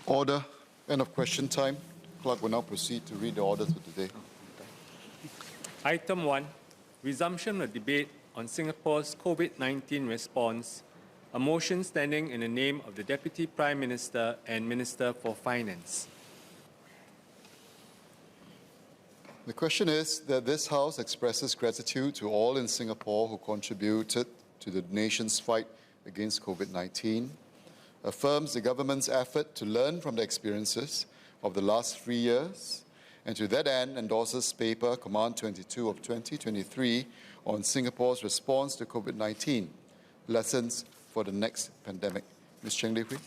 Order. End of question time. Clerk will now proceed to read the orders for today. Item 1. Resumption of debate on Singapore's COVID-19 response. A motion standing in the name of the Deputy Prime Minister and Minister for Finance. The question is that this House expresses gratitude to all in Singapore who contributed to the nation's fight against COVID-19, affirms the government's effort to learn from the experiences of the last 3 years, and to that end endorses paper Command 22 of 2023 on Singapore's response to COVID-19, lessons for the next pandemic. Ms. Cheng Li Hui.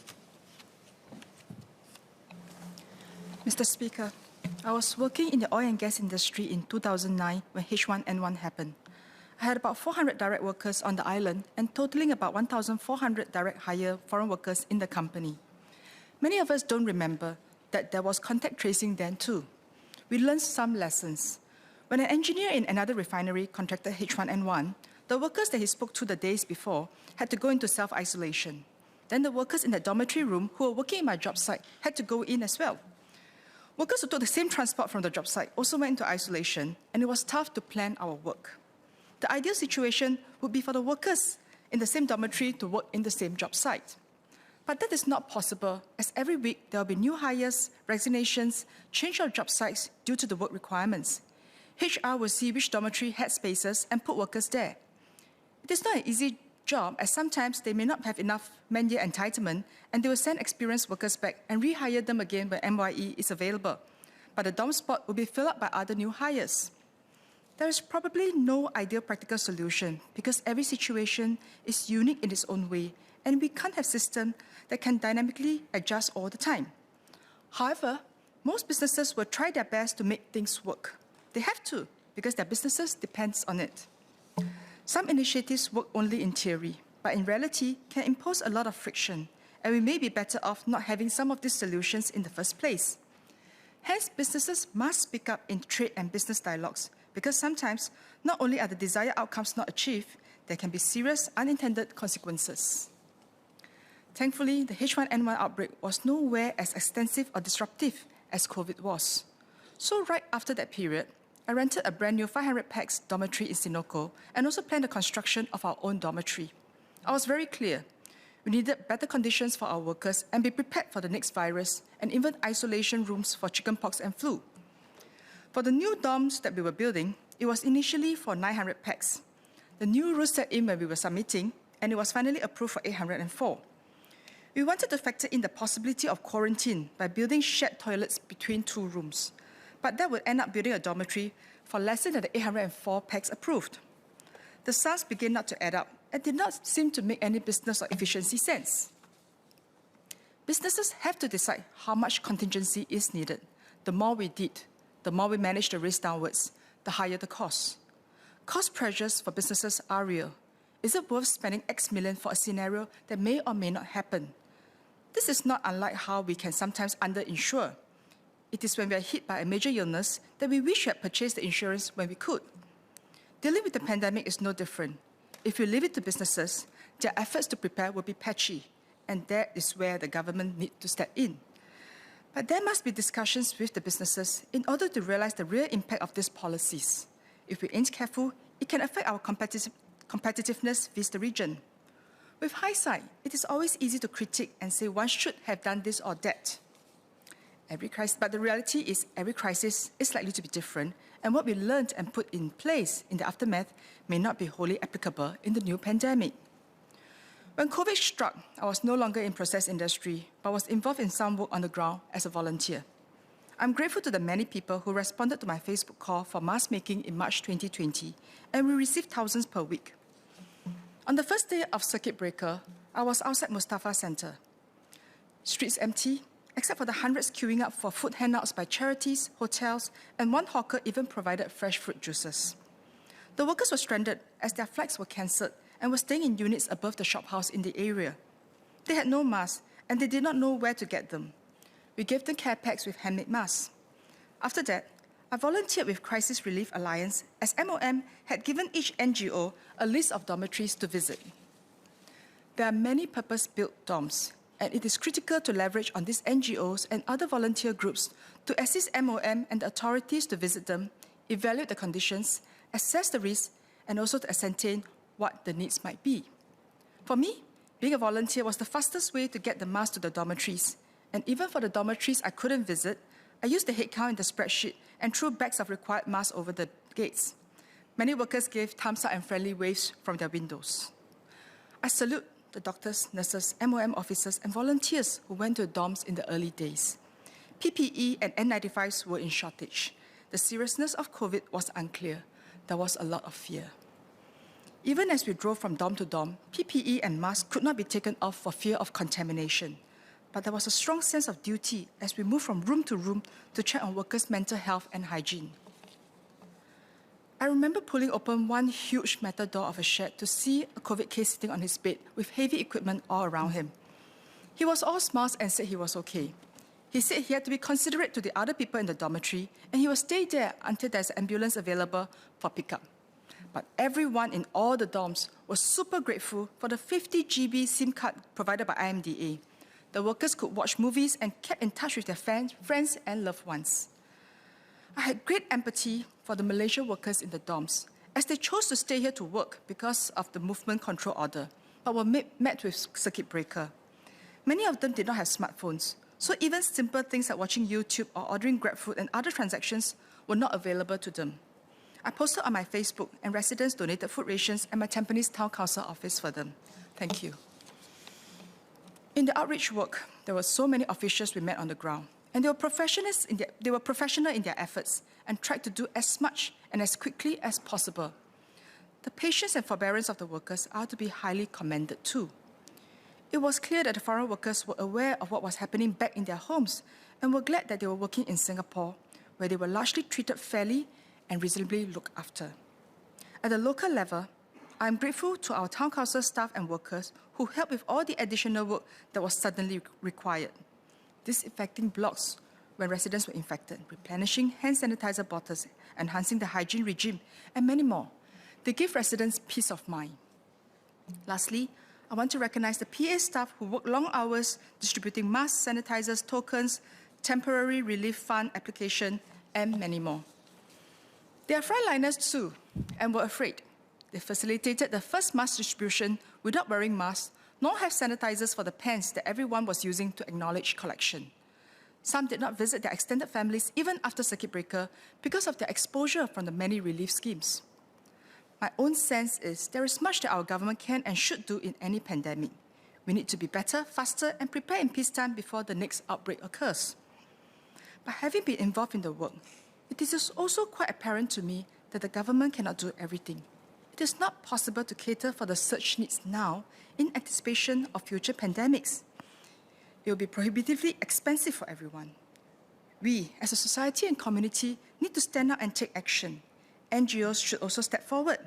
Mr. Speaker, I was working in the oil and gas industry in 2009 when H1N1 happened. I had about 400 direct workers on the island and totaling about 1,400 direct hire foreign workers in the company. Many of us don't remember that there was contact tracing then too. We learned some lessons. When an engineer in another refinery contracted H1N1, the workers that he spoke to the days before had to go into self-isolation. Then the workers in the dormitory room who were working in my job site had to go in as well. Workers who took the same transport from the job site also went into isolation, and it was tough to plan our work. The ideal situation would be for the workers in the same dormitory to work in the same job site. But that is not possible, as every week there will be new hires, resignations, change of job sites due to the work requirements. HR will see which dormitory had spaces and put workers there. It is not an easy job, as sometimes they may not have enough man-year entitlement, and they will send experienced workers back and rehire them again when MYE is available. But the dorm spot will be filled up by other new hires. There is probably no ideal practical solution because every situation is unique in its own way, and we can't have systems that can dynamically adjust all the time. However, most businesses will try their best to make things work. They have to, because their businesses depends on it. Some initiatives work only in theory, but in reality can impose a lot of friction, and we may be better off not having some of these solutions in the first place. Hence, businesses must speak up in trade and business dialogues, because sometimes not only are the desired outcomes not achieved, there can be serious unintended consequences. Thankfully, the H1N1 outbreak was nowhere as extensive or disruptive as COVID was. So right after that period, I rented a brand new 500 pax dormitory in Senoko and also planned the construction of our own dormitory. I was very clear. We needed better conditions for our workers and be prepared for the next virus, and even isolation rooms for chickenpox and flu. For the new dorms that we were building, it was initially for 900 pax. The new rules set in when we were submitting, and it was finally approved for 804. We wanted to factor in the possibility of quarantine by building shared toilets between two rooms, but that would end up building a dormitory for less than the 804 pax approved. The sums began not to add up and did not seem to make any business or efficiency sense. Businesses have to decide how much contingency is needed. The more we did, the more we managed the risk downwards, the higher the cost. Cost pressures for businesses are real. Is it worth spending X million for a scenario that may or may not happen? This is not unlike how we can sometimes underinsure. It is when we are hit by a major illness that we wish we had purchased the insurance when we could. Dealing with the pandemic is no different. If we leave it to businesses, their efforts to prepare will be patchy, and that is where the government needs to step in. But there must be discussions with the businesses in order to realize the real impact of these policies. If we ain't careful, it can affect our competitiveness vis the region. With hindsight, it is always easy to critique and say one should have done this or that. But the reality is every crisis is likely to be different, and what we learned and put in place in the aftermath may not be wholly applicable in the new pandemic. When COVID struck, I was no longer in process industry, but was involved in some work on the ground as a volunteer. I'm grateful to the many people who responded to my Facebook call for mask making in March 2020, and we received thousands per week. On the first day of circuit breaker, I was outside Mustafa Centre. Streets empty, except for the hundreds queuing up for food handouts by charities, hotels, and one hawker even provided fresh fruit juices. The workers were stranded as their flights were cancelled and were staying in units above the shophouse in the area. They had no masks, and they did not know where to get them. We gave them care packs with handmade masks. After that, I volunteered with Crisis Relief Alliance, as MOM had given each NGO a list of dormitories to visit. There are many purpose-built dorms. and it is critical to leverage on these NGOs and other volunteer groups to assist MOM and the authorities to visit them, evaluate the conditions, assess the risks, and also to ascertain what the needs might be. For me, being a volunteer was the fastest way to get the masks to the dormitories. And even for the dormitories I couldn't visit, I used the headcount in the spreadsheet and threw bags of required masks over the gates. Many workers gave thumbs up and friendly waves from their windows. I salute the doctors, nurses, MOM officers, and volunteers who went to the dorms in the early days. PPE and N95s were in shortage. The seriousness of COVID was unclear. There was a lot of fear. Even as we drove from dorm to dorm, PPE and masks could not be taken off for fear of contamination. But there was a strong sense of duty as we moved from room to room to check on workers' mental health and hygiene. I remember pulling open one huge metal door of a shed to see a COVID case sitting on his bed with heavy equipment all around him. He was all smiles and said he was okay. He said he had to be considerate to the other people in the dormitory, and he will stay there until there's an ambulance available for pickup. But everyone in all the dorms was super grateful for the 50 GB SIM card provided by IMDA. The workers could watch movies and kept in touch with their friends and loved ones. I had great empathy for the Malaysian workers in the dorms, as they chose to stay here to work because of the movement control order, but were met with circuit breaker. Many of them did not have smartphones, so even simple things like watching YouTube or ordering GrabFood and other transactions were not available to them. I posted on my Facebook, and residents donated food rations at my Tampines Town Council office for them. Thank you. In the outreach work, there were so many officials we met on the ground, and they were professional in their efforts and tried to do as much and as quickly as possible. The patience and forbearance of the workers are to be highly commended too. It was clear that the foreign workers were aware of what was happening back in their homes and were glad that they were working in Singapore, where they were largely treated fairly and reasonably looked after. At the local level, I am grateful to our town council staff and workers who helped with all the additional work that was suddenly required. Disinfecting blocks when residents were infected, replenishing hand sanitizer bottles, enhancing the hygiene regime, and many more. They give residents peace of mind. Lastly, I want to recognize the PA staff who worked long hours distributing masks, sanitizers, tokens, temporary relief fund application, and many more. They are frontliners too, and were afraid. They facilitated the first mask distribution without wearing masks, nor have sanitizers for the pens that everyone was using to acknowledge collection. Some did not visit their extended families even after circuit breaker because of their exposure from the many relief schemes. My own sense is there is much that our government can and should do in any pandemic. We need to be better, faster, and prepare in peacetime before the next outbreak occurs. But having been involved in the work, it is also quite apparent to me that the government cannot do everything. It is not possible to cater for the surge needs now in anticipation of future pandemics. It will be prohibitively expensive for everyone. We, as a society and community, need to stand up and take action. NGOs should also step forward.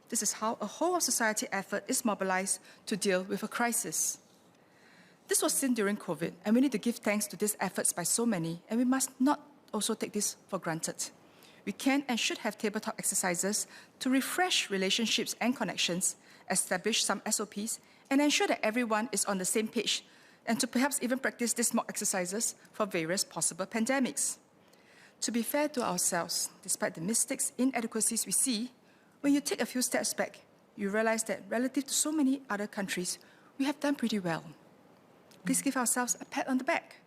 This is how a whole of society effort is mobilized to deal with a crisis. This was seen during COVID, and we need to give thanks to these efforts by so many, and we must not also take this for granted. We can and should have tabletop exercises to refresh relationships and connections, establish some SOPs, and ensure that everyone is on the same page, and to perhaps even practice these mock exercises for various possible pandemics. To be fair to ourselves, despite the mistakes, inadequacies we see, when you take a few steps back, you realize that relative to so many other countries, we have done pretty well. Please give ourselves a pat on the back.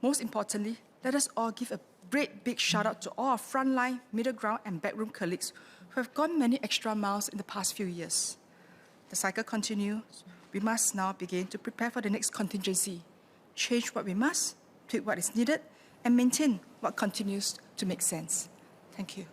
Most importantly, let us all give a great big shout out to all our frontline, middle ground, and backroom colleagues who have gone many extra miles in the past few years. The cycle continues. We must now begin to prepare for the next contingency, change what we must, tweak what is needed, and maintain what continues to make sense. Thank you.